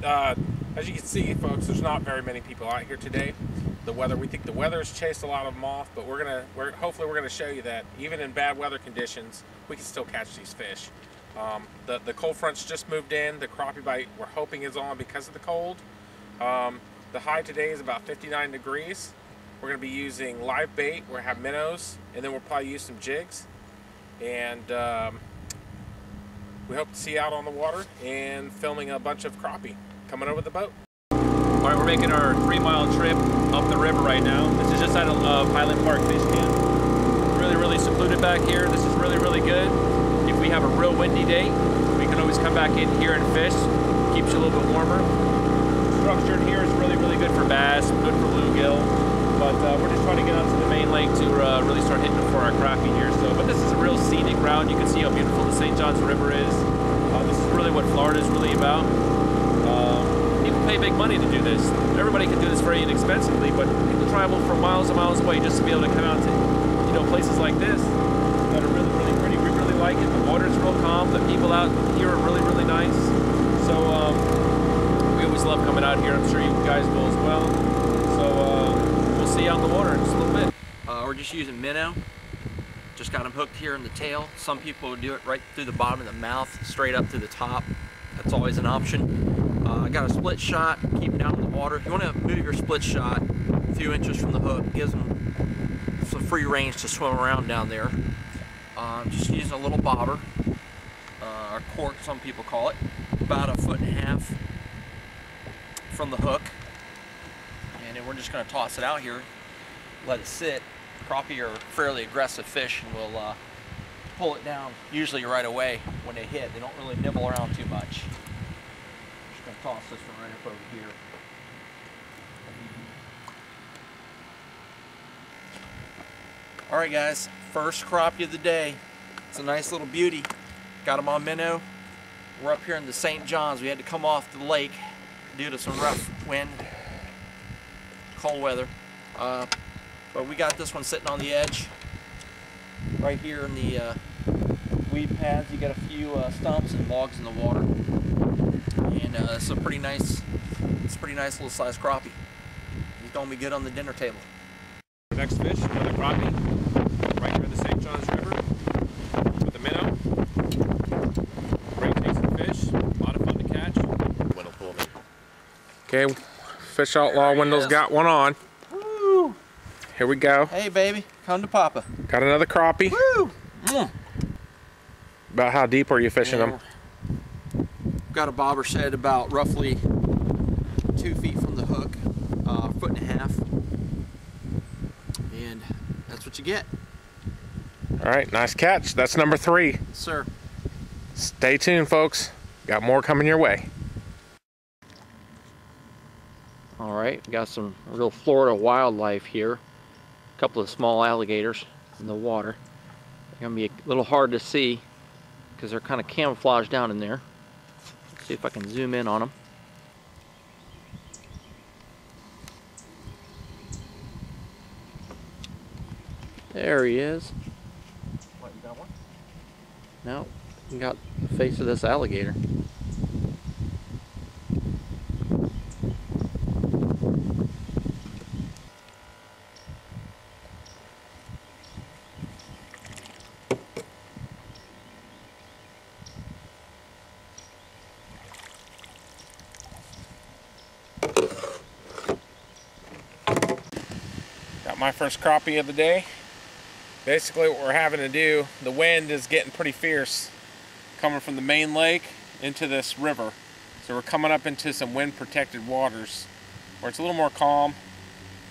as you can see, folks, there's not very many people out here today. We think the weather has chased a lot of them off, but hopefully we're gonna show you that even in bad weather conditions, we can still catch these fish. The cold front's just moved in. The crappie bite we're hoping is on because of the cold. The high today is about 59 degrees. We're gonna be using live bait. We're gonna have minnows, and then we'll probably use some jigs. And we hope to see you out on the water and filming a bunch of crappie coming over the boat. All right, we're making our 3-mile trip up the river right now. This is just out of Highland Park Fish Camp. Really secluded back here. This is really good. If we have a real windy day, we can always come back in here and fish. Keeps you a little bit warmer. Structure in here is really good for bass, good for bluegill. But we're just trying to get out to the main lake to really start hitting for our crappie here. But this is a real scenic route. You can see how beautiful the St. Johns River is. This is really what Florida is really about. People pay big money to do this. Everybody can do this very inexpensively, but people travel from miles and miles away just to be able to come out to, places like this that are really pretty. We really like it. The water's real calm. The people out here are really nice. So we always love coming out here. I'm sure you guys will as well. So we'll see you out in the water in just a little bit. We're just using minnow. Just got them hooked here in the tail. Some people do it right through the bottom of the mouth, straight up to the top. That's always an option. I got a split shot, keep them down in the water. If you want to move your split shot a few inches from the hook, gives them some free range to swim around down there. Just using a little bobber, or cork, some people call it, about 1.5 feet from the hook. And then we're just going to toss it out here, let it sit. Crappie are fairly aggressive fish, and we'll pull it down usually right away when they hit. They don't really nibble around too much. Just gonna toss this one right up over here. All right, guys, first crappie of the day. It's a nice little beauty. Got them on minnow. We're up here in the St. Johns. We had to come off the lake due to some rough wind, cold weather. But we got this one sitting on the edge, right here in the weed pads. You got a few stumps and logs in the water, and it's a pretty nice little size crappie. It's gonna be good on the dinner table. Next fish, another crappie, right here in the St. Johns River with a minnow. Great tasting fish, a lot of fun to catch. Wind'll pull me. Okay, Fish Outlaw Window's got one on. Woo! Here we go. Hey baby, come to Papa. Got another crappie. Woo! Mm. About how deep are you fishing them? Got a bobber set about roughly 2 feet from the hook, 1.5 feet. And that's what you get. All right, nice catch. That's number 3. Yes, sir. Stay tuned, folks. Got more coming your way. All right, got some real Florida wildlife here. A couple of small alligators in the water. They're gonna be a little hard to see because they're kind of camouflaged down in there. Let's see if I can zoom in on them. There he is. What, you got one? No, we got the face of this alligator. Got my first crappie of the day. Basically what we're having to do, the wind is getting pretty fierce coming from the main lake into this river. So we're coming up into some wind protected waters where it's a little more calm,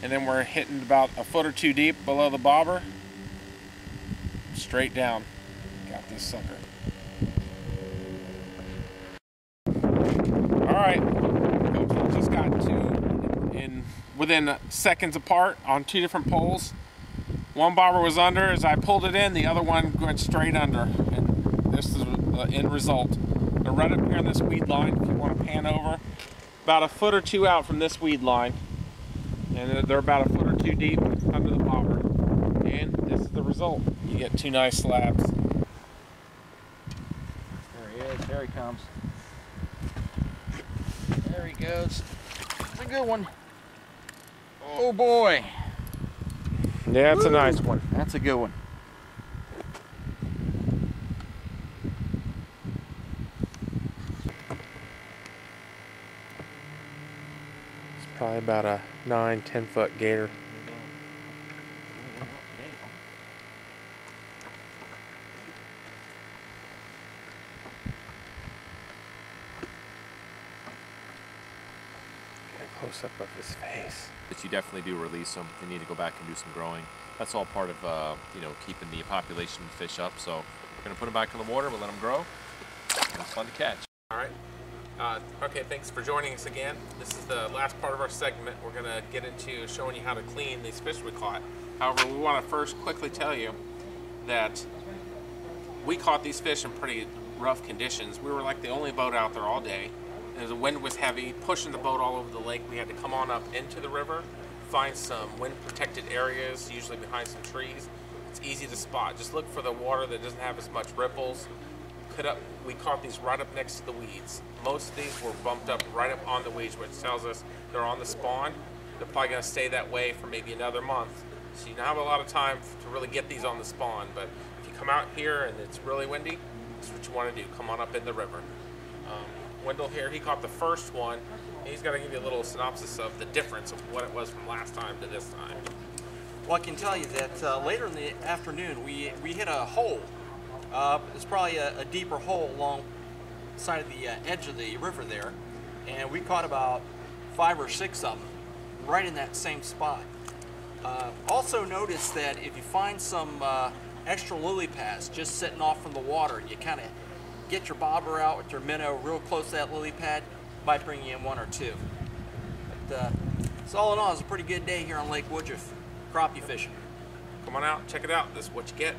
and then we're hitting about 1 foot or 2 deep below the bobber. Straight down. Got this sucker. Alright, folks, we just got 2 within seconds apart on 2 different poles. One bobber was under. As I pulled it in, the other one went straight under. And this is the end result. They're right up here on this weed line, if you want to pan over. About 1 foot or 2 out from this weed line. And they're about 1 foot or 2 deep under the bobber. And this is the result. You get 2 nice slabs. There he is. There he comes. There he goes. It's a good one. Oh boy. Yeah, it's a nice one. That's a good one. It's probably about a 9-10 foot gator. Close up of his face. But you definitely do release them. You need to go back and do some growing. That's all part of you know, keeping the population of fish up. So we're gonna put them back in the water. We'll let them grow. And it's fun to catch. All right. Okay, thanks for joining us again. This is the last part of our segment. We're gonna get into showing you how to clean these fish we caught. However, we want to first quickly tell you that we caught these fish in pretty rough conditions. We were like the only boat out there all day. The wind was heavy, pushing the boat all over the lake. We had to come on up into the river, find some wind-protected areas, usually behind some trees. It's easy to spot. Just look for the water that doesn't have as much ripples. We caught these right up next to the weeds. Most of these were bumped up right up on the weeds, which tells us they're on the spawn. They're probably going to stay that way for maybe another month. So you don't have a lot of time to really get these on the spawn. But if you come out here and it's really windy, that's what you want to do. Come on up in the river. Wendell here, he caught the first one. He's going to give you a little synopsis of the difference of what it was from last time to this time. Well, I can tell you that later in the afternoon, we hit a hole. It's probably a deeper hole along the side of the edge of the river there. And we caught about 5 or 6 of them right in that same spot. Also notice that if you find some extra lily pads just sitting off from the water, you kind of get your bobber out with your minnow real close to that lily pad, might bring you in 1 or 2. But so all in all, it's a pretty good day here on Lake Woodruff, crappie fishing. Come on out, check it out. This is what you get.